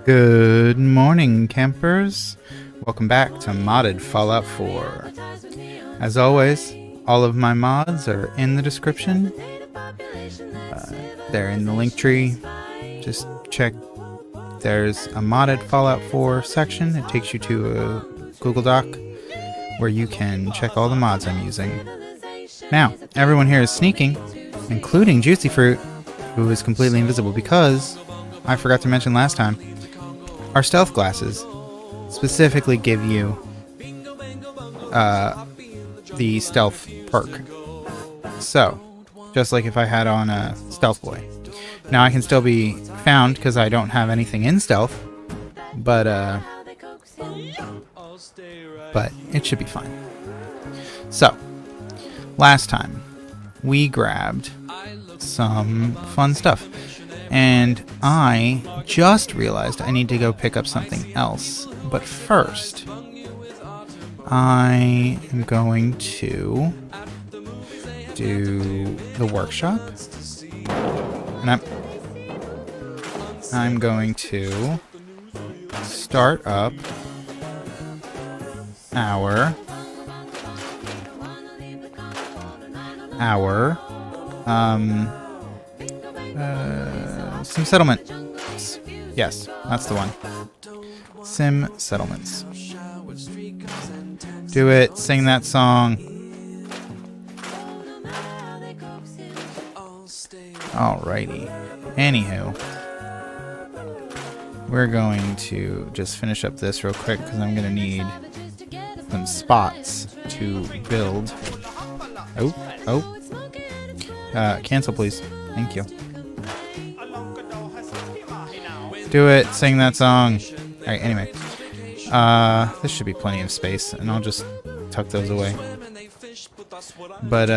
Good morning, campers. Welcome back to Modded Fallout 4. As always, all of my mods are in the description. They're in the link tree. Just check. There's a Modded Fallout 4 section. It takes you to a Google Doc where you can check all the mods I'm using. Now, everyone here is sneaking, including Juicy Fruit, who is completely invisible because I forgot to mention last time. Our stealth glasses specifically give you the stealth perk. So, just like if I had on a stealth boy. Now I can still be found because I don't have anything in stealth, but it should be fine. So, last time we grabbed some fun stuff. And I just realized I need to go pick up something else. But first, I am going to do the workshop. And I'm going to start up our Sim settlement. Yes, that's the one. Sim settlements. Do it. Sing that song. Alrighty. Anywho, we're going to just finish up this real quick because I'm going to need some spots to build. Oh. Cancel, please. Thank you. Do it. Sing that song. Alright, anyway. This should be plenty of space, and I'll just tuck those away. But,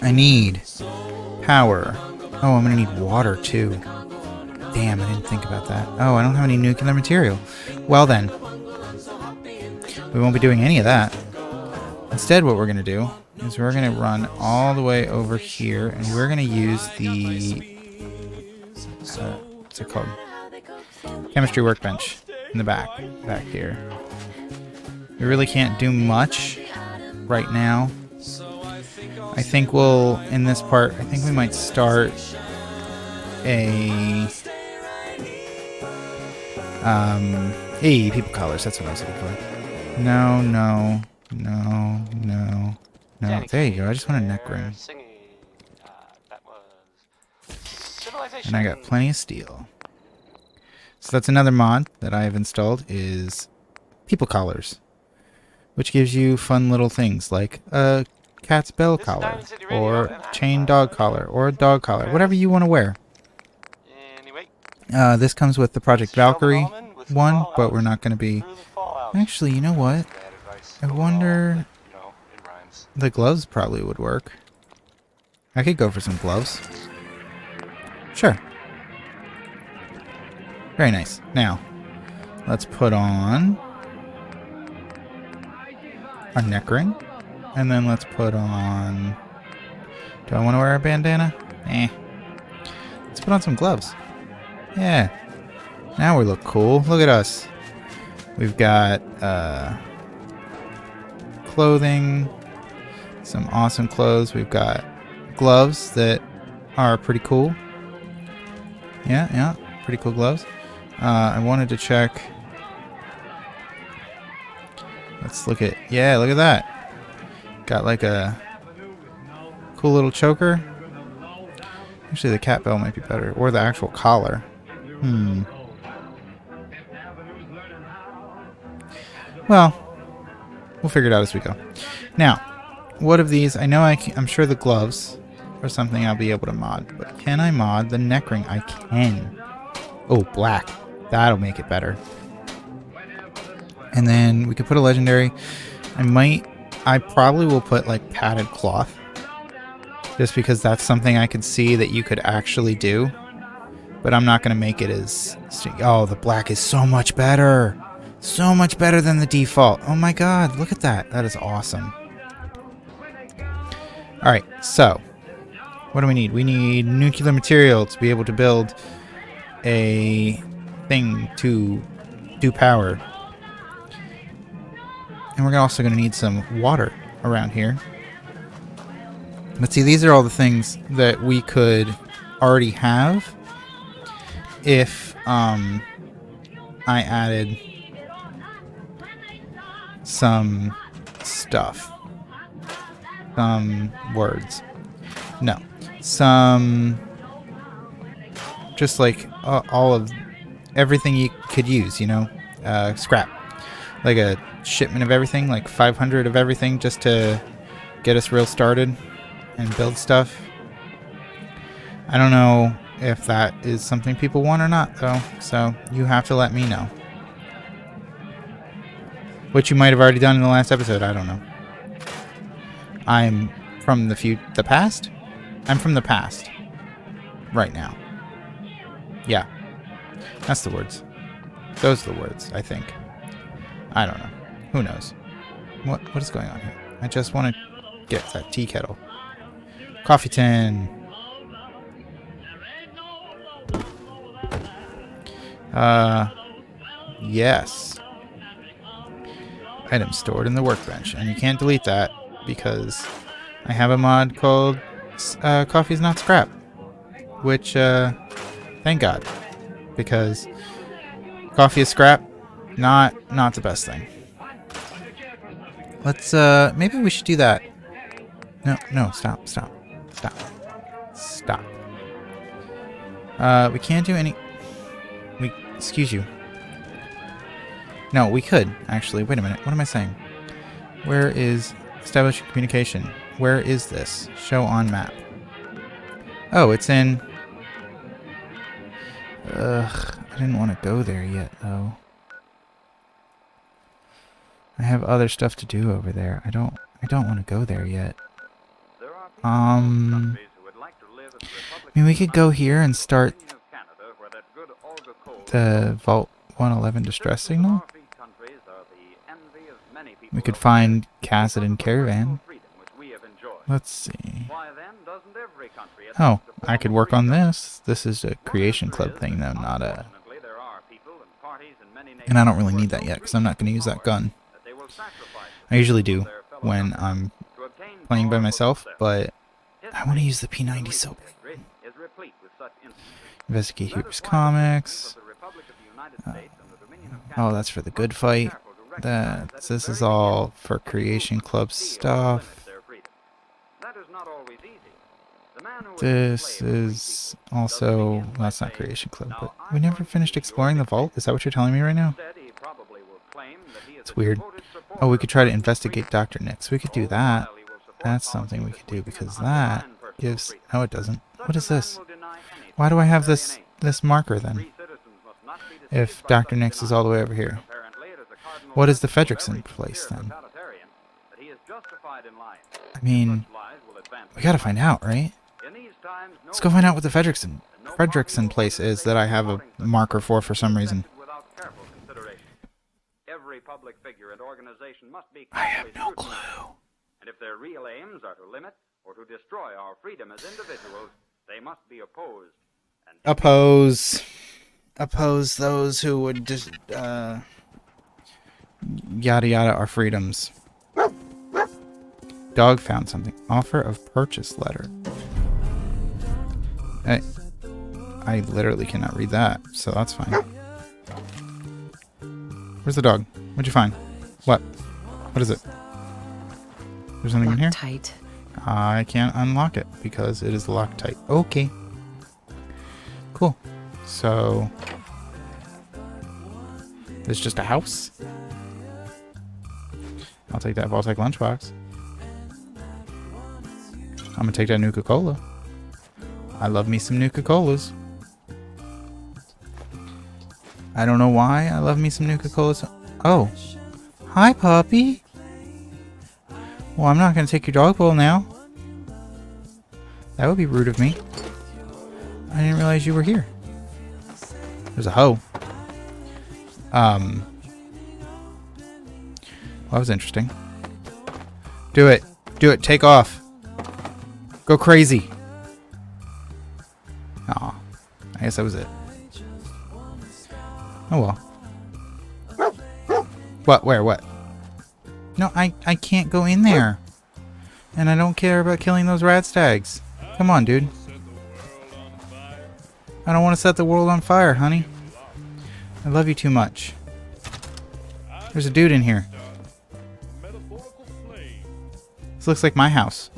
I need power. Oh, I'm gonna need water, too. Damn, I didn't think about that. Oh, I don't have any nuclear material. Well then. We won't be doing any of that. Instead, what we're gonna do is we're gonna run all the way over here, and we're gonna use the what's it called? Chemistry workbench in the back here. We really can't do much right now. I think we'll, in this part, I think we might start a hey, people colors, that's what I was looking for. No. There you go, I just want a neck ring. And I got plenty of steel. So that's another mod that I have installed is people collars, which gives you fun little things like a cat's bell collar, or chain dog collar, or a dog collar, whatever you want to wear. This comes with the Project Valkyrie one, but we're not going to be... Actually, you know what? I wonder... The gloves probably would work. I could go for some gloves. Sure. Very nice. Now, let's put on a neck ring. And then let's put on... Do I want to wear a bandana? Eh. Let's put on some gloves. Yeah. Now we look cool. Look at us. We've got clothing. Some awesome clothes. We've got gloves that are pretty cool. Yeah. Pretty cool gloves. I wanted to check. Let's look at... Yeah, look at that. Got like a cool little choker. Actually, the cat bell might be better. Or the actual collar. Well, we'll figure it out as we go. Now, what of these? I know I'm sure the gloves are something I'll be able to mod. But can I mod the neck ring? I can. Oh, black. That'll make it better. And then we could put a legendary. I probably will put like padded cloth. Just because that's something I could see that you could actually do. But I'm not going to make it as... Oh, the black is so much better. So much better than the default. Oh my god, look at that. That is awesome. Alright, so. What do we need? We need nuclear material to be able to build a thing to do power. And we're also going to need some water around here. But see, these are all the things that we could already have if I added some stuff. Some words. No. Some... just like all of everything you could use, you know? Scrap. Like a shipment of everything, like 500 of everything just to get us real started and build stuff. I don't know if that is something people want or not, though, so you have to let me know. Which you might have already done in the last episode, I don't know. I'm from the past? I'm from the past. Right now. Yeah. That's the words. Those are the words, I think. I don't know. Who knows? What is going on here? I just want to get that tea kettle. Coffee tin. Yes. Item stored in the workbench. And you can't delete that because I have a mod called Coffee's Not Scrap. Which, thank God. Because coffee is scrap. Not the best thing. Let's, maybe we should do that. No, stop. We can't do any... excuse you. No, we could, actually. Wait a minute. What am I saying? Where is establishing communication? Where is this? Show on map. Oh, it's in... Ugh, I didn't want to go there yet, though. I have other stuff to do over there. I don't want to go there yet. I mean, we could go here and start the Vault 111 distress signal. We could find Cassidy and Caravan. Let's see. Oh, I could work on this. This is a creation club thing, though, not a... And I don't really need that yet, because I'm not going to use that gun. I usually do when I'm playing by myself, but I want to use the P90 so bad. Investigate Hubris Comics. Oh, that's for the good fight. This is all for Creation Club stuff. This is also... that's not Creation Club, but we never finished exploring the vault? Is that what you're telling me right now? It's weird. Oh, we could try to investigate Dr. Nix. We could do that. That's something we could do, because that gives... no, it doesn't. What is this? Why do I have this marker, then? If Dr. Nix is all the way over here. What is the Fredrickson place, then? I mean... we gotta find out, right? Let's go find out what the Fredrickson place is that I have a marker for some reason. I have no clue. And if their real aims are to limit or to destroy our freedom as individuals, they must be opposed. Oppose those who would just yada yada our freedoms. Dog found something. Offer of purchase letter. I literally cannot read that, so that's fine. Where's the dog? What'd you find? What? What is it? There's something in here? Tight. I can't unlock it because it is locked tight. Okay. Cool. So there's just a house. I'll take that Vault-Tec lunchbox. I'm gonna take that Nuka-Cola. I love me some Nuka-Colas. I don't know why I love me some Nuka-Colas. Oh. Hi, puppy. Well, I'm not gonna take your dog bowl now. That would be rude of me. I didn't realize you were here. There's a hoe. Well, that was interesting. Do it. Do it. Take off. Go crazy. Aw. I guess that was it. Oh well. What? Where? What? No, I can't go in there. And I don't care about killing those rat stags. Come on, dude. I don't want to set the world on fire, honey. I love you too much. There's a dude in here. This looks like my house.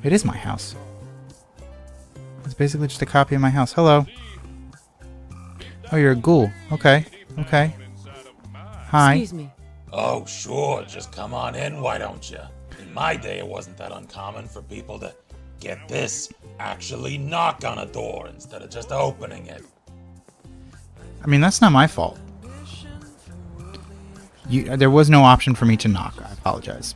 It is my house. It's basically just a copy of my house. Hello. Oh, you're a ghoul. Okay. Okay. Hi. Excuse me. Oh, sure. Just come on in, why don't you? In my day, it wasn't that uncommon for people to, get this, actually knock on a door instead of just opening it. I mean, that's not my fault. There was no option for me to knock. I apologize.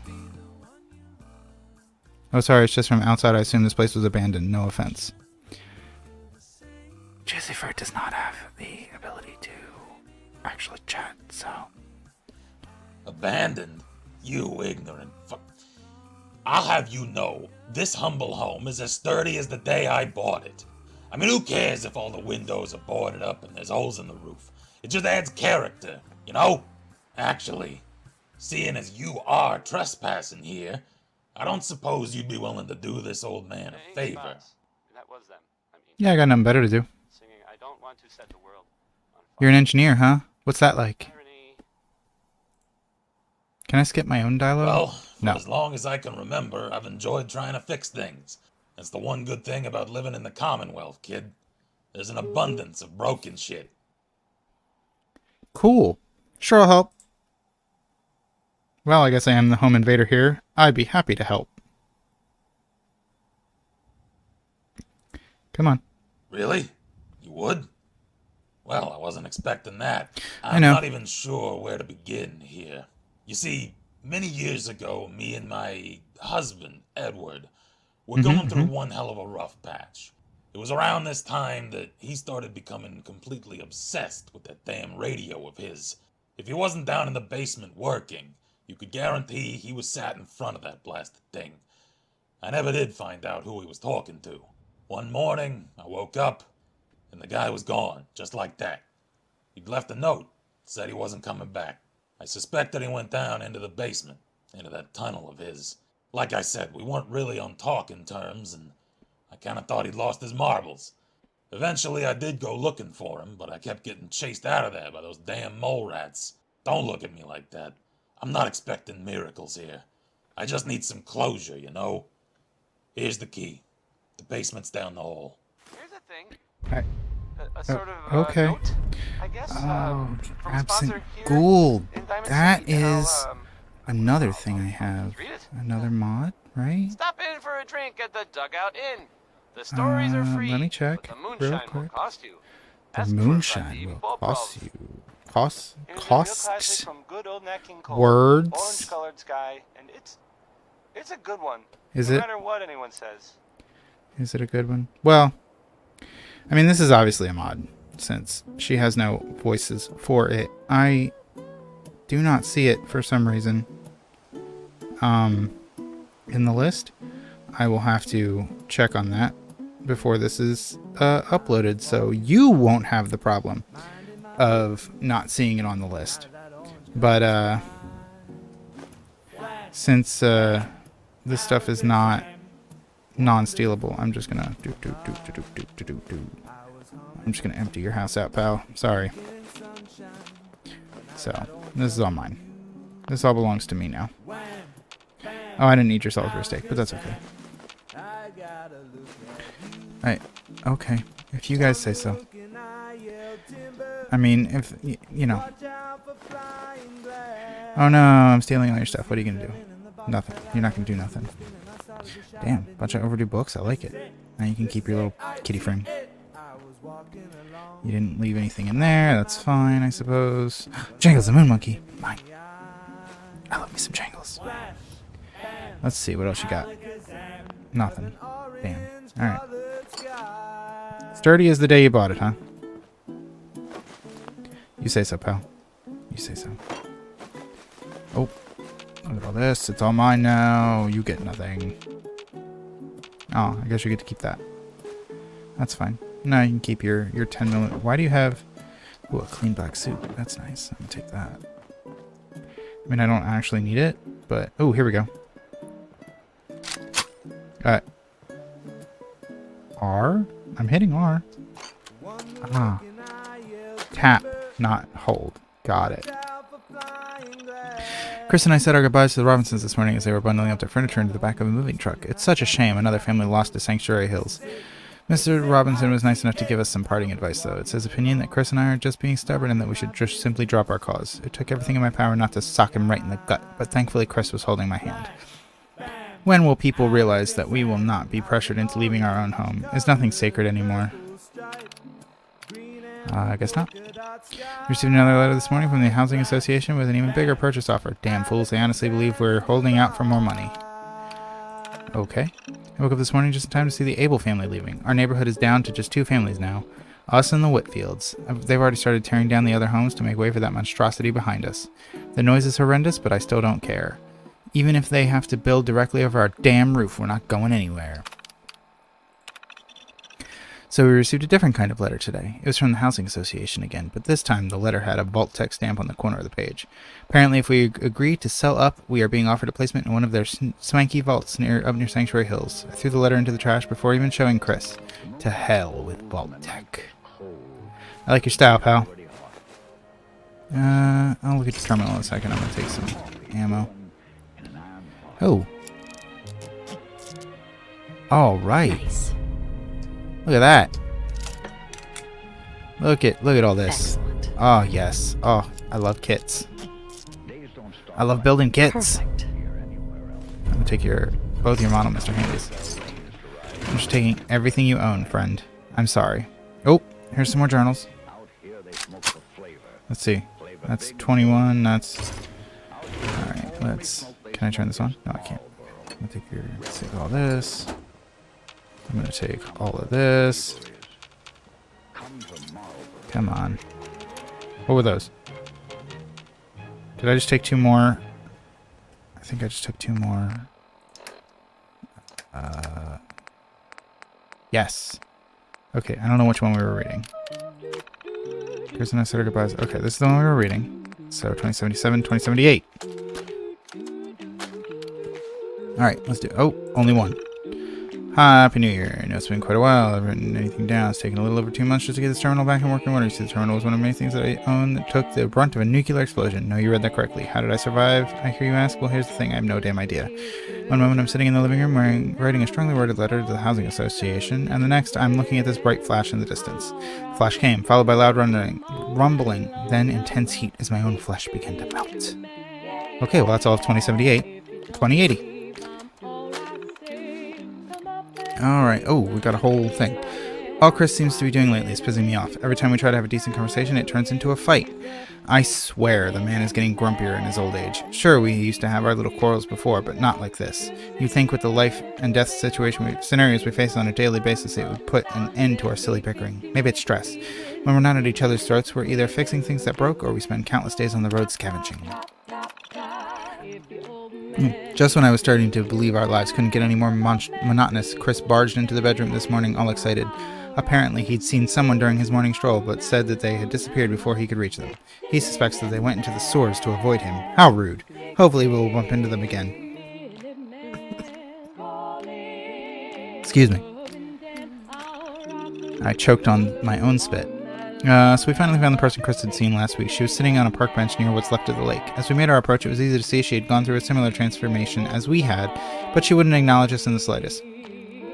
Oh, sorry. It's just from outside. I assume this place was abandoned. No offense. Jessifer does not have the ability to actually chat, so... Abandoned? You ignorant fuck. I'll have you know, this humble home is as sturdy as the day I bought it. I mean, who cares if all the windows are boarded up and there's holes in the roof? It just adds character, you know? Actually, seeing as you are trespassing here, I don't suppose you'd be willing to do this old man a favor. That was them. Yeah, I got nothing better to do. Singing, I don't want to set the world on fire. You're an engineer, huh? What's that like? Can I skip my own dialogue? Well, for No. as long as I can remember, I've enjoyed trying to fix things. That's the one good thing about living in the Commonwealth, kid. There's an abundance of broken shit. Cool. Sure, I'll help. Well, I guess I am the home invader here. I'd be happy to help. Come on. Really? You would? Well, I wasn't expecting that. I I'm know. not even sure where to begin here. You see, many years ago, me and my husband, Edward, were going through one hell of a rough patch. It was around this time that he started becoming completely obsessed with that damn radio of his. If he wasn't down in the basement working, you could guarantee he was sat in front of that blasted thing. I never did find out who he was talking to. One morning, I woke up, and the guy was gone, just like that. He'd left a note, said he wasn't coming back. I suspected he went down into the basement, into that tunnel of his. Like I said, we weren't really on talking terms, and I kinda thought he'd lost his marbles. Eventually, I did go looking for him, but I kept getting chased out of there by those damn mole rats. Don't look at me like that. I'm not expecting miracles here. I just need some closure, you know? Here's the key. The basement's down the hall. Here's a thing. I, A sort of okay. note, I guess. Oh, from Absent sponsor here Ghoul. in Diamond That City, and is I'll, another thing I have. read it. Another mod, right? Stop in for a drink at the Dugout Inn. The stories are free. Let me check But the real moonshine will quick. cost you. The Ask for moonshine Vadim will cost Bobrov. you. Cost? Here's a real classic Costs? from good old Nat King Cole. Words? Orange-colored sky, and it's a good one. Is no it? matter what anyone says. Is it a good one? Well, I mean, this is obviously a mod, since she has no voices for it. I do not see it for some reason in the list. I will have to check on that before this is uploaded, so you won't have the problem of not seeing it on the list. But since this stuff is not non-stealable, I'm just gonna I'm just gonna empty your house out, pal. Sorry. So this is all mine. This all belongs to me now. Oh, I didn't eat your Salisbury steak, but that's okay. Okay, if you guys say so. I mean, if you know. Oh no, I'm stealing all your stuff. What are you gonna do? Nothing. You're not gonna do nothing. Damn, bunch of overdue books. I like it. Now you can keep your little kitty friend. You didn't leave anything in there. That's fine, I suppose. Jangles the Moon Monkey. Mine. I love me some Jangles. Let's see what else you got. Nothing. Damn. Alright. Sturdy as the day you bought it, huh? You say so, pal. You say so. Oh. Look at all this. It's all mine now. You get nothing. Oh, I guess you get to keep that. That's fine. No, you can keep your 10 million. Why do you have Ooh, a clean black suit. That's nice. I'm gonna take that. I mean, I don't actually need it, but... Oh, here we go. R? I'm hitting R. Ah. Tap, not hold. Got it. Chris and I said our goodbyes to the Robinsons this morning as they were bundling up their furniture into the back of a moving truck. It's such a shame another family lost to Sanctuary Hills. Mr. Robinson was nice enough to give us some parting advice, though. It's his opinion that Chris and I are just being stubborn and that we should just simply drop our cause. It took everything in my power not to sock him right in the gut, but thankfully Chris was holding my hand. When will people realize that we will not be pressured into leaving our own home? Is nothing sacred anymore? I guess not. Received another letter this morning from the Housing Association with an even bigger purchase offer. Damn fools, they honestly believe we're holding out for more money. Okay. I woke up this morning just in time to see the Abel family leaving. Our neighborhood is down to just 2 families now. Us and the Whitfields. They've already started tearing down the other homes to make way for that monstrosity behind us. The noise is horrendous, but I still don't care. Even if they have to build directly over our damn roof, we're not going anywhere. So we received a different kind of letter today. It was from the Housing Association again, but this time the letter had a Vault-Tec stamp on the corner of the page. Apparently, if we agree to sell up, we are being offered a placement in one of their swanky vaults up near Sanctuary Hills. I threw the letter into the trash before even showing Chris. To hell with Vault-Tec. I like your style, pal. I'll look at the terminal in a second. I'm going to take some ammo. Oh. All right. Nice. Look at that. Look at all this. Excellent. Oh, yes. Oh, I love kits. I love building kits. Perfect. I'm gonna take both your model, Mr. Handies. I'm just taking everything you own, friend. I'm sorry. Oh, here's some more journals. Let's see. That's 21. That's... Alright, Can I turn this on? No, I can't. I'm gonna take all this. I'm going to take all of this. Come on. What were those? Did I just take 2 more? I think I just took 2 more. Yes. Okay, I don't know which one we were reading. Chris and I said our goodbyes. Okay, this is the one we were reading. So 2077, 2078. Alright, let's do it. Oh, only one. Happy New Year. I know it's been quite a while. I haven't written anything down. It's taken a little over 2 months just to get this terminal back in working order. The terminal was one of many things that I own that took the brunt of a nuclear explosion. No, you read that correctly. How did I survive? I hear you ask. Well, here's the thing. I have no damn idea. One moment I'm sitting in the living room writing a strongly worded letter to the Housing Association, and the next I'm looking at this bright flash in the distance. The flash came, followed by loud rumbling, then intense heat as my own flesh began to melt. Okay, well that's all of 2078. 2080. Alright, oh, we got a whole thing. All Chris seems to be doing lately is pissing me off. Every time we try to have a decent conversation, it turns into a fight. I swear the man is getting grumpier in his old age. Sure, we used to have our little quarrels before, but not like this. You'd think with the life and death scenarios we face on a daily basis, it would put an end to our silly bickering. Maybe it's stress. When we're not at each other's throats, we're either fixing things that broke, or we spend countless days on the road scavenging. Just when I was starting to believe our lives couldn't get any more monotonous, Chris barged into the bedroom this morning all excited. Apparently, he'd seen someone during his morning stroll, but said that they had disappeared before he could reach them. He suspects that they went into the sewers to avoid him. How rude. Hopefully we'll bump into them again. Excuse me. I choked on my own spit. So we finally found the person Chris had seen last week. She was sitting on a park bench near what's left of the lake. As we made our approach, it was easy to see she had gone through a similar transformation as we had, but she wouldn't acknowledge us in the slightest.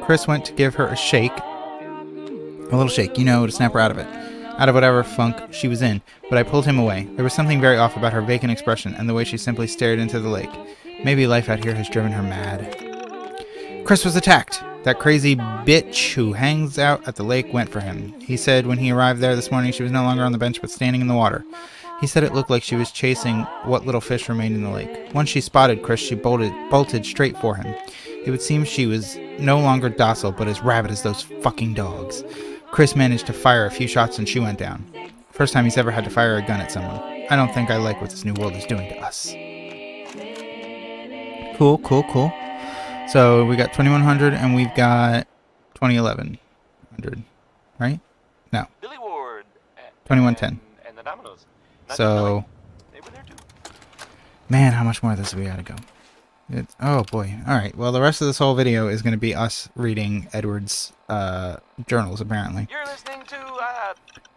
Chris went to give her a shake. A little shake, you know, to snap her out of it. Out of whatever funk she was in, but I pulled him away. There was something very off about her vacant expression and the way she simply stared into the lake. Maybe life out here has driven her mad. Chris was attacked. That crazy bitch who hangs out at the lake went for him. He said when he arrived there this morning she was no longer on the bench but standing in the water. He said it looked like she was chasing what little fish remained in the lake. Once she spotted Chris, she bolted straight for him. It would seem she was no longer docile but as rabid as those fucking dogs. Chris managed to fire a few shots and she went down. First time he's ever had to fire a gun at someone. I don't think I like what this new world is doing to us. Cool, cool, cool. So we got 2100 and we've got 2100, right? No. Billy Ward. 2110. And Domino's. So, They were there too. man, how much more of this we gotta go? Oh boy. Alright, well the rest of this whole video is going to be us reading Edward's journals, apparently. You're listening to,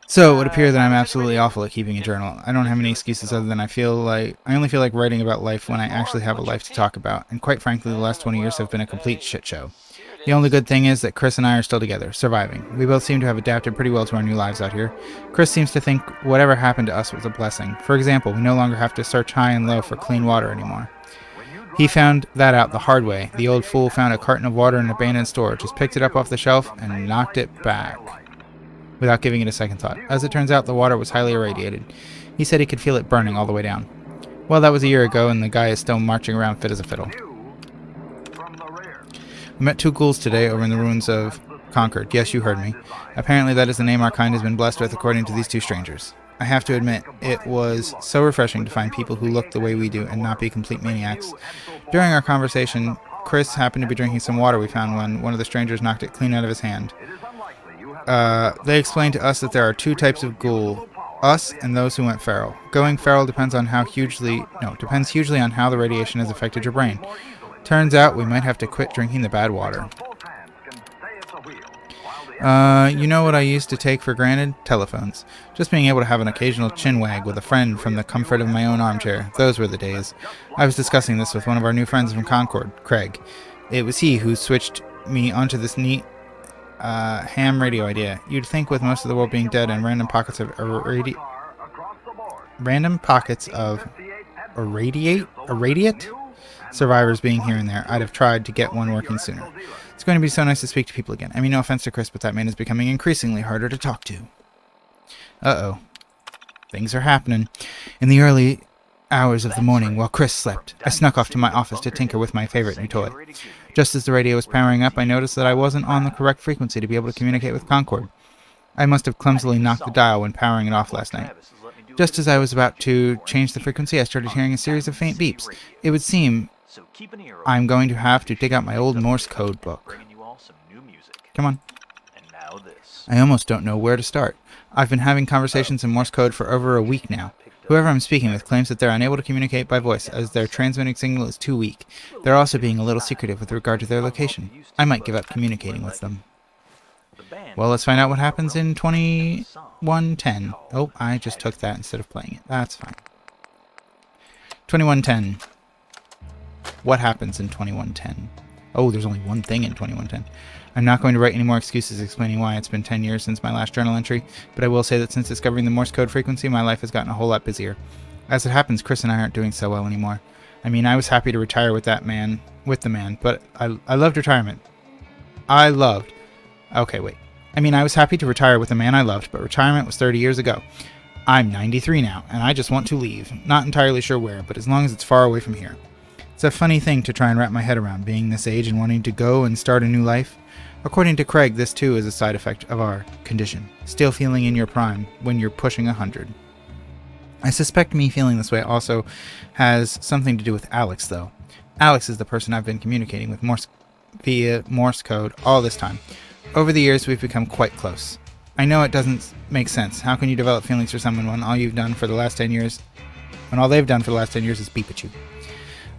So it would appear that I'm absolutely awful at keeping a journal. I don't have any excuses other than I only feel like writing about life when I actually have a life to talk about, and quite frankly the last 20 years have been a complete shit show. The only good thing is that Chris and I are still together, surviving. We both seem to have adapted pretty well to our new lives out here. Chris seems to think whatever happened to us was a blessing. For example, we no longer have to search high and low for clean water anymore. He found that out the hard way. The old fool found a carton of water in an abandoned store, just picked it up off the shelf and knocked it back without giving it a second thought. As it turns out, the water was highly irradiated. He said he could feel it burning all the way down. Well, that was a year ago, and the guy is still marching around fit as a fiddle. We met 2 ghouls today over in the ruins of Concord. Yes, you heard me. Apparently that is the name our kind has been blessed with, according to these 2 strangers. I have to admit, it was so refreshing to find people who look the way we do and not be complete maniacs. During our conversation, Chris happened to be drinking some water we found when one of the strangers knocked it clean out of his hand. They explained to us that there are 2 types of ghoul, us and those who went feral. Going feral depends hugely on how the radiation has affected your brain. Turns out we might have to quit drinking the bad water. You know what I used to take for granted? Telephones. Just being able to have an occasional chinwag with a friend from the comfort of my own armchair. Those were the days. I was discussing this with one of our new friends from Concord, Craig. It was he who switched me onto this neat ham radio idea. You'd think with most of the world being dead and random pockets of irradiate survivors being here and there, I'd have tried to get one working sooner. It's going to be so nice to speak to people again. I mean, no offense to Chris, but that man is becoming increasingly harder to talk to. Uh-oh. Things are happening. In the early hours of the morning, while Chris slept, I snuck off to my office to tinker with my favorite new toy. Just as the radio was powering up, I noticed that I wasn't on the correct frequency to be able to communicate with Concord. I must have clumsily knocked the dial when powering it off last night. Just as I was about to change the frequency, I started hearing a series of faint beeps. It would seem I'm going to have to dig out my old Morse code book. Come on. I almost don't know where to start. I've been having conversations in Morse code for over a week now. Whoever I'm speaking with claims that they're unable to communicate by voice as their transmitting signal is too weak. They're also being a little secretive with regard to their location. I might give up communicating with them. Well, let's find out what happens in 2110. Oh, I just took that instead of playing it. That's fine. 2110. What happens in 2110? Oh, there's only one thing in 2110. I'm not going to write any more excuses explaining why it's been 10 years since my last journal entry, but I will say that since discovering the Morse code frequency, my life has gotten a whole lot busier. As it happens, Chris and I aren't doing so well anymore. I mean, I was happy to retire with the man, but I loved retirement. I was happy to retire with the man I loved, but retirement was 30 years ago. I'm 93 now, and I just want to leave. Not entirely sure where, but as long as it's far away from here. It's a funny thing to try and wrap my head around, being this age and wanting to go and start a new life. According to Craig, this too is a side effect of our condition. Still feeling in your prime when you're pushing 100. I suspect me feeling this way also has something to do with Alex, though. Alex is the person I've been communicating with via Morse code all this time. Over the years, we've become quite close. I know it doesn't make sense. How can you develop feelings for someone when all they've done for the last 10 years is beep at you?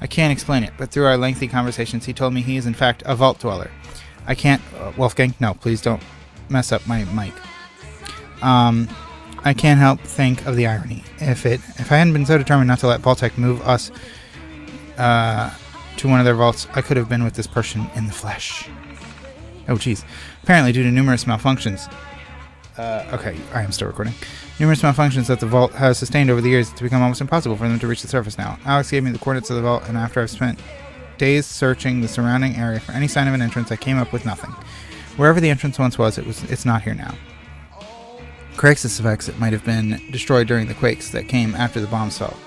I can't explain it, but through our lengthy conversations, he told me he is in fact a vault dweller. I can't... Wolfgang, no, please don't mess up my mic. I can't help think of the irony. If I hadn't been so determined not to let Vault-Tec move us to one of their vaults, I could have been with this person in the flesh. Oh, jeez. Apparently, due to numerous malfunctions... okay, I am still recording. Numerous malfunctions that the vault has sustained over the years, it's become almost impossible for them to reach the surface now. Alex gave me the coordinates of the vault, and after I've spent days searching the surrounding area for any sign of an entrance, I came up with nothing. Wherever the entrance once was, it's not here now. Craig suspects it might have been destroyed during the quakes that came after the bombs fell,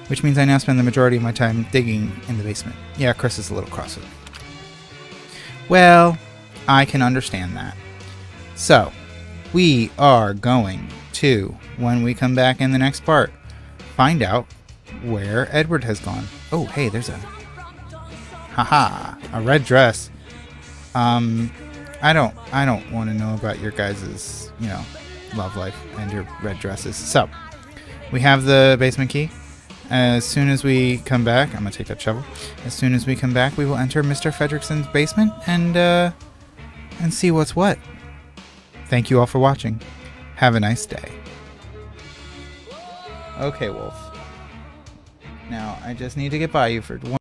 which means I now spend the majority of my time digging in the basement. Yeah, Chris is a little cross with me. Well, I can understand that. So, we are going to, when we come back in the next part, find out where Edward has gone. Oh, hey, there's a red dress. I don't want to know about your guys' love life and your red dresses. So, We have the basement key. As soon as we come back, I'm gonna take that shovel. As soon as we come back, we will enter Mr. Fredrickson's basement and see what's what. Thank you all for watching. Have a nice day. Okay, Wolf. Now, I just need to get by you for one